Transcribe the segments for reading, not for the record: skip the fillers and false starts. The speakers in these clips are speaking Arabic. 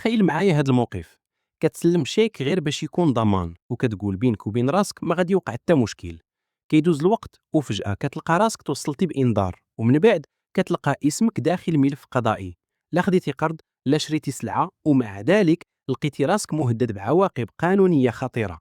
تخيل معايا هذا الموقف. كتسلم شيك غير باش يكون ضمان وكتقول بينك وبين راسك ما غادي يوقع حتى مشكل. كيدوز الوقت وفجأة كتلقى راسك توصلتي بإنذار، ومن بعد كتلقى اسمك داخل ملف قضائي. لا خديتي قرض لا شريتي سلعة، ومع ذلك لقيتي راسك مهدد بعواقب قانونية خطيرة.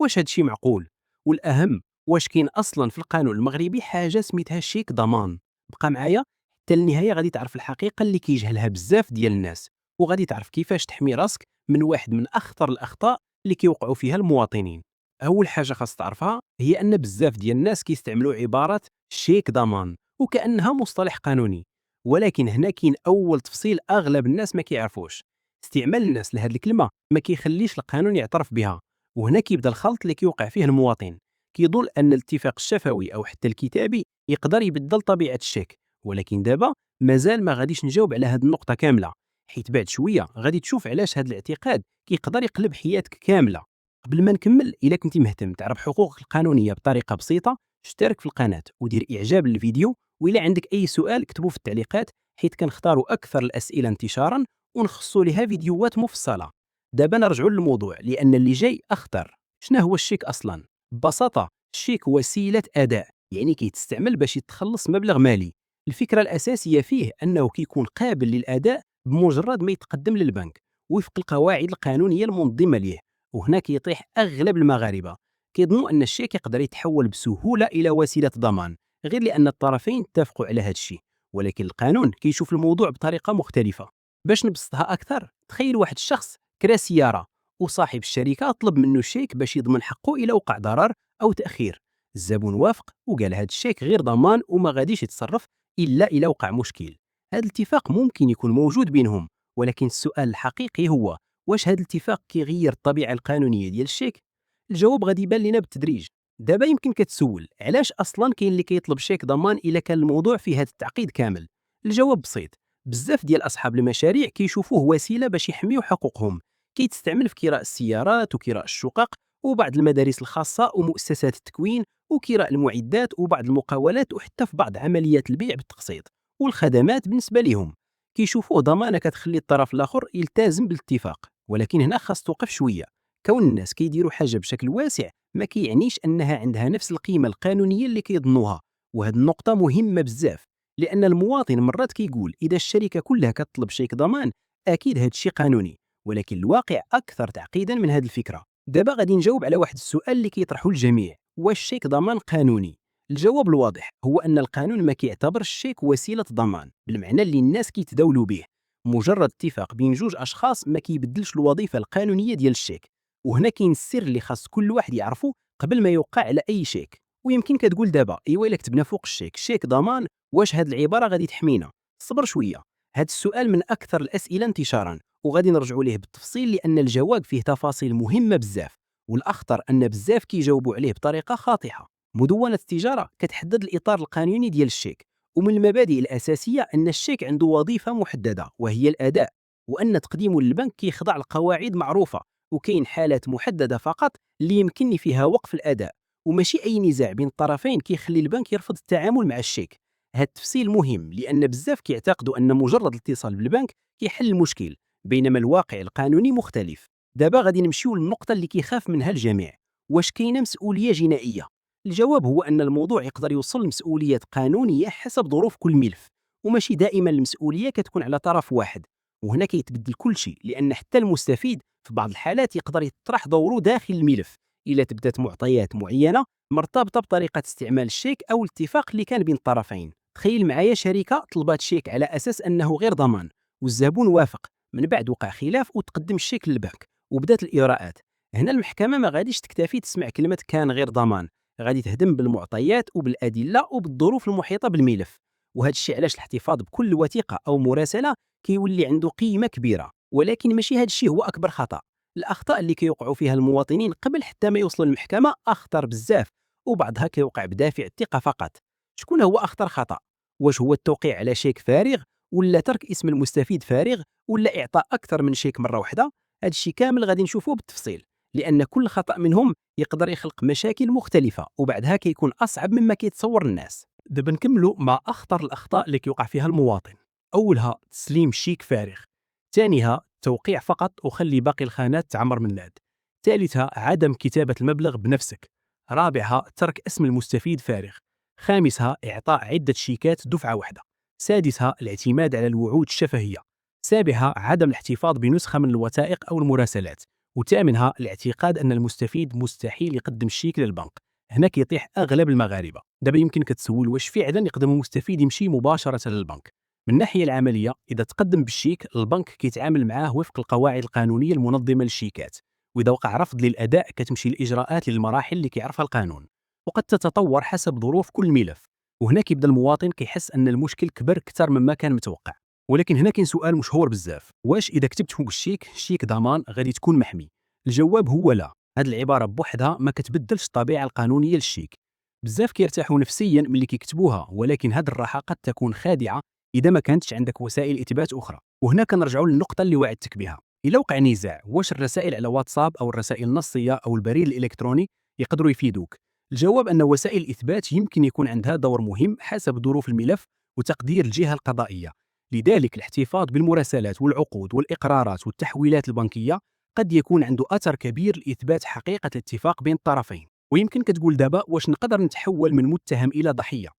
واش هادشي معقول؟ والأهم، واش كاين أصلا في القانون المغربي حاجة سميتها شيك ضمان؟ بقى معايا حتى النهاية غادي تعرف الحقيقة اللي كيجهلها بزاف ديال الناس، وغادي تعرف كيفاش تحمي راسك من واحد من أخطر الأخطاء اللي كيوقعوا فيها المواطنين. أول حاجة خاص تعرفها هي أن بزاف ديال الناس كيستعملوا عبارة شيك ضمان وكأنها مصطلح قانوني، ولكن هنا كاين أول تفصيل أغلب الناس ما كيعرفوش. استعمال الناس لهذه الكلمة ما كيخليش القانون يعترف بها، وهنا كيبدا الخلط اللي كيوقع فيه المواطن. كيظن أن الاتفاق الشفوي أو حتى الكتابي يقدر يبدل طبيعة الشيك، ولكن دابا مازال ما غاديش نجاوب على هذه النقطة كاملة، حيت بعد شوية غادي تشوف علاش هذا الاعتقاد كيقدر يقلب حياتك كاملة. قبل ما نكمل، إلا كنتي مهتم تعرف حقوقك القانونية بطريقة بسيطة، اشترك في القناة ودير إعجاب للفيديو، وإلا عندك أي سؤال اكتبه في التعليقات، حيت كنختاروا أكثر الأسئلة انتشارا ونخصصوا لها فيديوهات مفصلة. دابا نرجعوا للموضوع لأن اللي جاي أخطر. شنو هو الشيك أصلا؟ ببساطة الشيك وسيلة أداء، يعني كيتستعمل باش يتخلص مبلغ مالي. الفكرة الأساسية فيه أنه كيكون قابل للأداء بمجرد ما يتقدم للبنك وفق القواعد القانونية المنظمة ليه. وهنا كيطيح أغلب المغاربة، كيظنوا أن الشيك يقدر يتحول بسهولة إلى وسيلة ضمان غير لأن الطرفين اتفقوا على هذا الشيء، ولكن القانون كيشوف الموضوع بطريقة مختلفة. باش نبسطها أكثر، تخيل واحد الشخص كرا سيارة وصاحب الشركة طلب منه شيك باش يضمن حقه إلى وقع ضرر أو تأخير. الزبون وافق وقال هذا الشيك غير ضمان وما غاديش يتصرف إلا إلى وقع مشكل. هذا الاتفاق ممكن يكون موجود بينهم، ولكن السؤال الحقيقي هو واش هذا الاتفاق كيغير الطبيعة القانونية ديال الشيك؟ الجواب غادي يبان لنا بالتدريج. دابا يمكن كتسول علاش أصلا كاين اللي كيطلب شيك ضمان إلا كان الموضوع فيه هذا التعقيد كامل. الجواب بسيط، بزاف ديال أصحاب المشاريع كيشوفوه وسيلة باش يحميو حقوقهم. كيتستعمل في كراء السيارات وكراء الشقق وبعض المدارس الخاصة ومؤسسات التكوين وكراء المعدات وبعض المقاولات وحتى في بعض عمليات البيع بالتقسيط والخدمات. بالنسبة لهم كيشوفوه ضمانة كتخلي الطرف الآخر يلتزم بالاتفاق. ولكن هنا خاص توقف شوية، كون الناس كيديروا حاجة بشكل واسع ما كيعنيش أنها عندها نفس القيمة القانونية اللي كيظنوها. وهذه النقطة مهمة بزاف، لأن المواطن مرات كيقول إذا الشركة كلها كتطلب شيك ضمان أكيد هذا الشيء قانوني، ولكن الواقع أكثر تعقيدا من هذه الفكرة. دابا غادي نجاوب على واحد السؤال اللي كيطرحه الجميع، واش الشيك ضمان قانوني؟ الجواب الواضح هو أن القانون ما كيعتبر الشيك وسيلة ضمان بالمعنى اللي الناس كيتداولوا به. مجرد اتفاق بين جوج أشخاص ما كيبدلش الوظيفة القانونية ديال الشيك. وهنا كاين السر اللي خاص كل واحد يعرفه قبل ما يوقع على أي شيك. ويمكن كتقول دابا ايوا الا كتبنا فوق الشيك شيك ضمان، واش هاد العبارة غادي تحمينا؟ صبر شوية، هاد السؤال من أكثر الأسئلة انتشارا وغادي نرجعوا ليه بالتفصيل لأن الجواب فيه تفاصيل مهمة بزاف، والأخطر أن بزاف كيجاوبوا عليه بطريقة خاطئة. مدونة التجارة كتحدد الإطار القانوني ديال الشيك، ومن المبادئ الأساسية أن الشيك عنده وظيفة محددة وهي الأداء، وأن تقديمه للبنك كيخضع لقواعد معروفة، وكاين حالات محددة فقط اللي يمكن فيها وقف الأداء، وماشي أي نزاع بين الطرفين كيخلي البنك يرفض التعامل مع الشيك. هذا التفصيل مهم لأن بزاف كيعتقدوا أن مجرد الاتصال بالبنك كيحل المشكل، بينما الواقع القانوني مختلف. دابا غادي نمشيو للنقطة اللي كيخاف منها الجميع، واش كاينه مسؤولية جنائية؟ الجواب هو أن الموضوع يقدر يوصل لمسؤوليات قانونية حسب ظروف كل ملف، وماشي دائما المسؤولية كتكون على طرف واحد. وهنا كيتبدل كل شيء، لأن حتى المستفيد في بعض الحالات يقدر يطرح دوره داخل الملف إلا تبدات معطيات معينة مرتبطة بطريقة استعمال الشيك أو الاتفاق اللي كان بين الطرفين. تخيل معايا شركة طلبات شيك على أساس أنه غير ضمان، والزبون وافق، من بعد وقع خلاف وتقدم الشيك للبنك وبدات الإجراءات. هنا المحكمة ما غاديش تكتفي تسمع كلمة كان غير ضمان، غادي تهدم بالمعطيات وبالأدلة وبالظروف المحيطة بالملف. وهذا الشيء علاش الاحتفاظ بكل وثيقة أو مراسلة كيولي عنده قيمة كبيرة. ولكن ماشي هذا الشيء هو أكبر خطأ. الأخطاء اللي كيوقعوا فيها المواطنين قبل حتى ما يوصلوا للمحكمة أخطر بزاف، وبعضها كيوقع بدافع الثقة فقط. شكون هو أخطر خطأ؟ واش هو التوقيع على شيك فارغ، ولا ترك اسم المستفيد فارغ، ولا إعطاء أكثر من شيك مرة واحدة؟ هذا الشيء كامل غادي نشوفوه بالتفصيل، لأن كل خطأ منهم يقدر يخلق مشاكل مختلفة وبعدها كيكون أصعب مما كيتصور الناس. دابا نكملوا مع أخطر الأخطاء اللي كيوقع فيها المواطن. أولها تسليم شيك فارغ، ثانيها التوقيع فقط وخلي باقي الخانات تعمر من العد. ثالثها عدم كتابة المبلغ بنفسك. رابعها ترك اسم المستفيد فارغ. خامسها إعطاء عدة شيكات دفعة واحدة. سادسها الاعتماد على الوعود الشفهية. سابعها عدم الاحتفاظ بنسخة من الوثائق أو المراسلات. وثامنها الاعتقاد أن المستفيد مستحيل يقدم الشيك للبنك. هنا كيطيح أغلب المغاربة. دابا يمكنك تسول واش فعلا يقدم المستفيد يمشي مباشرة للبنك. من الناحية العملية إذا تقدم بالشيك البنك كيتعامل معاه وفق القواعد القانونية المنظمة للشيكات، وإذا وقع رفض للأداء كتمشي الإجراءات للمراحل اللي كيعرفها القانون، وقد تتطور حسب ظروف كل ملف. وهنا كيبدا المواطن كيحس أن المشكل كبر أكثر مما كان متوقع. ولكن هنا كاين سؤال مشهور بزاف، واش إذا كتبت فوق الشيك شيك ضمان غادي تكون محمي؟ الجواب هو لا. هاد العبارة بوحدها ما كتبدلش الطبيعة القانونية للشيك. بزاف كيرتاحوا نفسيا ملي كيكتبوها، ولكن هاد الراحة قد تكون خادعة إذا ما كانتش عندك وسائل إثبات أخرى. وهنا كنرجعوا للنقطة اللي وعدتك بها. إلا وقع نزاع، واش الرسائل على واتساب أو الرسائل النصية أو البريد الإلكتروني يقدروا يفيدوك؟ الجواب أن وسائل الإثبات يمكن يكون عندها دور مهم حسب ظروف الملف وتقدير الجهة القضائية. لذلك الاحتفاظ بالمراسلات والعقود والإقرارات والتحويلات البنكية قد يكون عنده أثر كبير لإثبات حقيقة الاتفاق بين الطرفين. ويمكنك تقول دابا واش نقدر نتحول من متهم إلى ضحية؟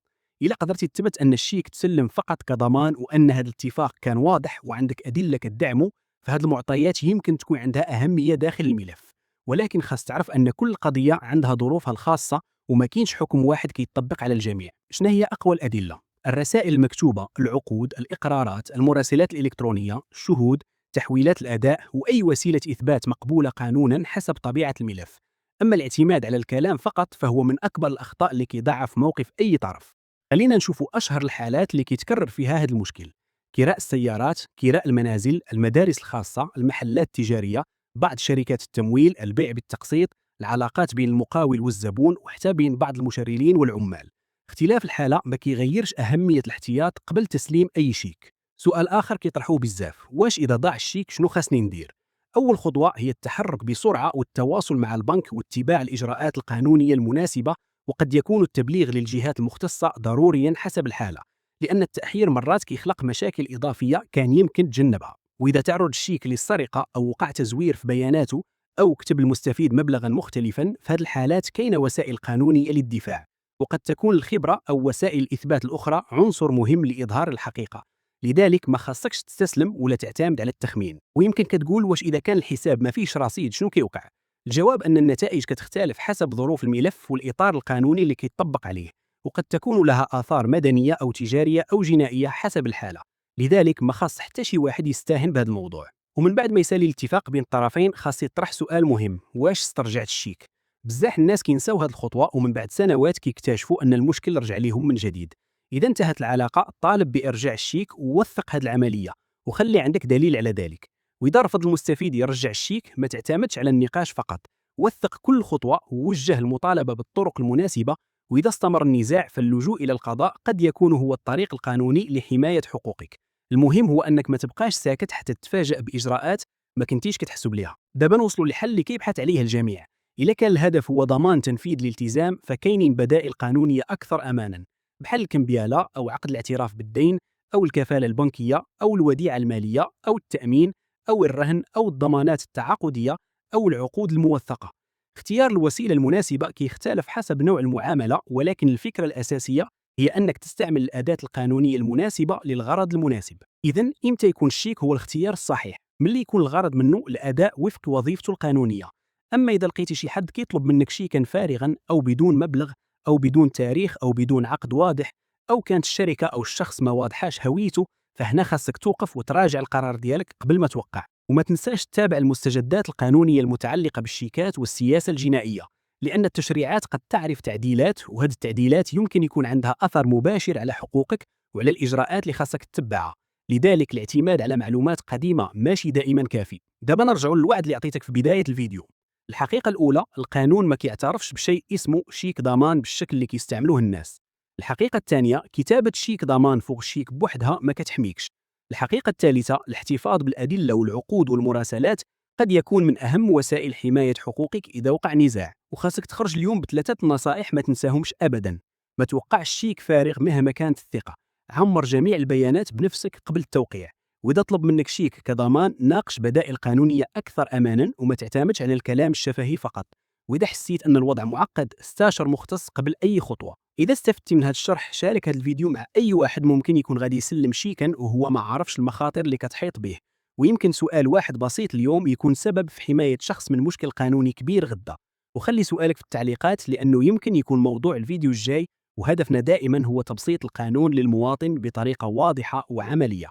إلا قدرتي تثبت أن الشيك تسلم فقط كضمان وأن هذا الاتفاق كان واضح وعندك أدلة كتدعمه، فهذه المعطيات يمكن تكون عندها أهمية داخل الملف. ولكن خاص تعرف أن كل قضية عندها ظروفها الخاصة وما كاينش حكم واحد كيطبق على الجميع. شنو هي أقوى الأدلة؟ الرسائل المكتوبة، العقود، الإقرارات، المراسلات الإلكترونية، الشهود، تحويلات الأداء، وأي وسيلة إثبات مقبولة قانونا حسب طبيعة الملف. أما الاعتماد على الكلام فقط فهو من أكبر الأخطاء اللي كيضعف موقف أي طرف. خلينا نشوفوا أشهر الحالات اللي كيتكرر فيها هذا المشكل: كراء السيارات، كراء المنازل، المدارس الخاصة، المحلات التجارية، بعض شركات التمويل، البيع بالتقسيط، العلاقات بين المقاول والزبون، وحتى بين بعض المشرلين والعمال. اختلاف الحالة ما كيغيرش أهمية الاحتياط قبل تسليم أي شيك. سؤال آخر كيطرحوه بزاف: واش إذا ضاع الشيك شنو خاصني ندير؟ أول خطوة هي التحرك بسرعة والتواصل مع البنك واتباع الإجراءات القانونية المناسبة، وقد يكون التبليغ للجهات المختصة ضروريا حسب الحالة، لأن التأخير مرات كيخلق مشاكل إضافية كان يمكن تجنبها. وإذا تعرض الشيك للسرقة أو وقع تزوير في بياناته أو كتب المستفيد مبلغا مختلفا، في هذه الحالات كاين وسائل قانونية للدفاع، وقد تكون الخبرة أو وسائل الإثبات الأخرى عنصر مهم لإظهار الحقيقة. لذلك ما خاصكش تستسلم ولا تعتمد على التخمين. ويمكن كتقول واش إذا كان الحساب ما فيش رصيد شنو كيوقع؟ الجواب أن النتائج كتختلف حسب ظروف الملف والإطار القانوني اللي كيطبق عليه، وقد تكون لها آثار مدنية أو تجارية أو جنائية حسب الحالة. لذلك ما خاص حتى شي واحد يستهن بهذا الموضوع. ومن بعد ما يسالي الاتفاق بين الطرفين خاص يطرح سؤال مهم: واش استرجعت الشيك؟ بزاف الناس كينساو هذه الخطوة ومن بعد سنوات كيكتشفوا أن المشكل رجع ليهم من جديد. إذا انتهت العلاقة طالب بإرجاع الشيك ووثق هذه العملية وخلي عندك دليل على ذلك. وإذا رفض المستفيد يرجع الشيك ما تعتمدش على النقاش فقط، وثق كل خطوة ووجه المطالبة بالطرق المناسبة. وإذا استمر النزاع فاللجوء إلى القضاء قد يكون هو الطريق القانوني لحماية حقوقك. المهم هو أنك ما تبقاش ساكت حتى تتفاجأ بإجراءات ما كنتيش كتحسب لها. دابا نوصلوا لحل اللي كيبحث عليه الجميع. إذا كان الهدف هو ضمان تنفيذ الالتزام فكاينين بدائل قانونية أكثر أماناً، بحال الكمبيالة أو عقد الاعتراف بالدين أو الكفالة البنكية أو الوديعة المالية أو التأمين أو الرهن أو الضمانات التعاقدية أو العقود الموثقة. اختيار الوسيلة المناسبة كيختلف حسب نوع المعاملة، ولكن الفكرة الأساسية هي أنك تستعمل الأداة القانونية المناسبة للغرض المناسب. إذن إمتى يكون الشيك هو الاختيار الصحيح؟ ملي يكون الغرض منه الأداء وفق وظيفته القانونية. أما إذا لقيتي شي حد كيطلب منك شيكا فارغا أو بدون مبلغ أو بدون تاريخ أو بدون عقد واضح، أو كانت الشركة أو الشخص ما واضحاش هويته، فهنا خاصك توقف وتراجع القرار ديالك قبل ما توقع. وما تنساش تتابع المستجدات القانونية المتعلقة بالشيكات والسياسة الجنائية، لأن التشريعات قد تعرف تعديلات، وهذه التعديلات يمكن يكون عندها أثر مباشر على حقوقك وعلى الإجراءات اللي خاصك تتبعها. لذلك الاعتماد على معلومات قديمة ماشي دائما كافي. دابا نرجعوا للوعد اللي أعطيتك في بداية الفيديو. الحقيقة الأولى، القانون ما كيعترفش بشيء اسمه شيك ضمان بالشكل اللي كيستعملوه الناس. الحقيقة الثانية، كتابة شيك ضمان فوق الشيك بوحدها ما كتحميكش. الحقيقة الثالثة، الاحتفاظ بالأدلة والعقود والمراسلات قد يكون من أهم وسائل حماية حقوقك إذا وقع نزاع. وخاصك تخرج اليوم بثلاثة نصائح ما تنساهمش أبدا. ما توقعش شيك فارغ مهما كانت الثقة. عمر جميع البيانات بنفسك قبل التوقيع. وإذا طلب منك شيك كضمان، ناقش بدائل قانونية أكثر أماناً وما تعتمدش على الكلام الشفهي فقط. وإذا حسيت أن الوضع معقد، استشر مختص قبل أي خطوة. إذا استفدت من هذا الشرح، شارك هذا الفيديو مع أي واحد ممكن يكون غادي يسلم شيكاً وهو ما عارفش المخاطر اللي كتحيط به. ويمكن سؤال واحد بسيط اليوم يكون سبب في حماية شخص من مشكل قانوني كبير غدا. وخلي سؤالك في التعليقات، لأنه يمكن يكون موضوع الفيديو الجاي. وهدفنا دائما هو تبسيط القانون للمواطن بطريقة واضحة وعملية.